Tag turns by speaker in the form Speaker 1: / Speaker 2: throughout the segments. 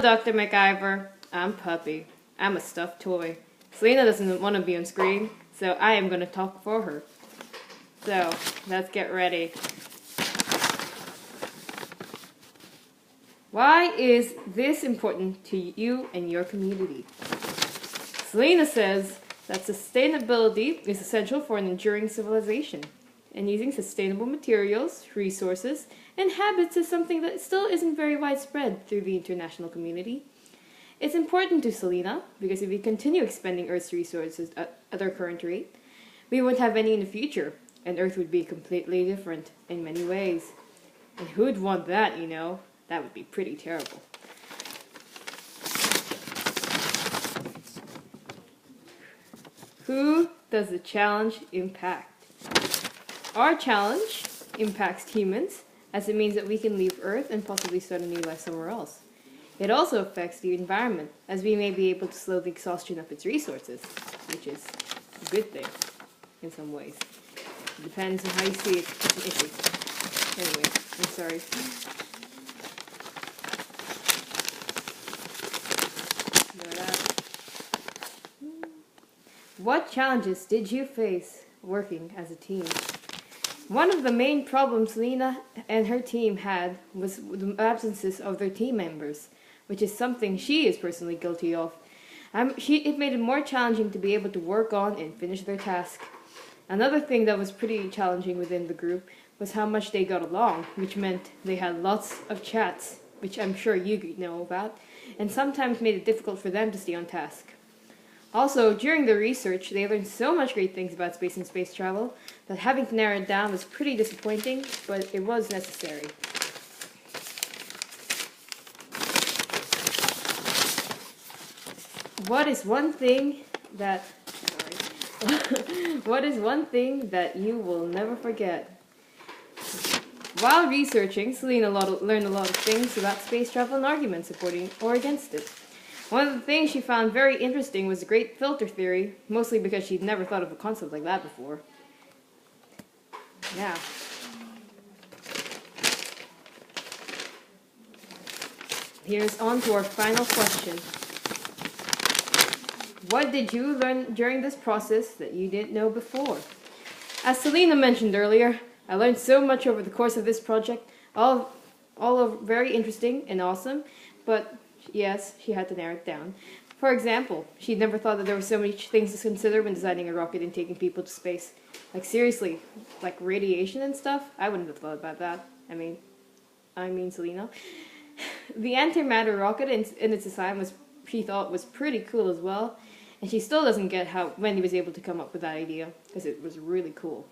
Speaker 1: Dr. MacIver, I'm Puppy. I'm a stuffed toy. Celina doesn't want to be on screen, so I am going to talk for her. So, let's get ready. Why is this important to you and your community? Celina says that sustainability is essential for an enduring civilization, and using sustainable materials, resources, and habits is something that still isn't very widespread through the international community. It's important to Celina because if we continue expending Earth's resources at our current rate, we won't have any in the future, and Earth would be completely different in many ways. And who'd want that, you know? That would be pretty terrible. Who does the challenge impact? Our challenge impacts humans, as it means that we can leave Earth and possibly start a new life somewhere else. It also affects the environment, as we may be able to slow the exhaustion of its resources, which is a good thing in some ways. It depends on how you see it. Anyway, I'm sorry. What challenges did you face working as a team? One of the main problems Celina and her team had was the absences of their team members, which is something she is personally guilty of. It made it more challenging to be able to work on and finish their task. Another thing that was pretty challenging within the group was how much they got along, which meant they had lots of chats, which I'm sure you know about, and sometimes made it difficult for them to stay on task. Also, during the research, they learned so much great things about space and space travel that having to narrow it down was pretty disappointing, but it was necessary. What is one thing that you will never forget? While researching, Celina learned a lot of things about space travel and arguments supporting or against it. One of the things she found very interesting was the great filter theory, mostly because she'd never thought of a concept like that before. Now, here's on to our final question. What did you learn during this process that you didn't know before? As Celina mentioned earlier, I learned so much over the course of this project, all very interesting and awesome, but yes, she had to narrow it down. For example, she'd never thought that there were so many things to consider when designing a rocket and taking people to space. Like seriously, like radiation and stuff? I wouldn't have thought about that. I mean Celina. The antimatter rocket in its design she thought was pretty cool as well, and she still doesn't get how Wendy was able to come up with that idea, because it was really cool.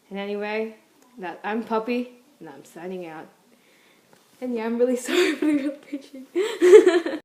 Speaker 1: And anyway, I'm Puppy, and I'm signing out. And yeah, I'm really sorry for the real pitching.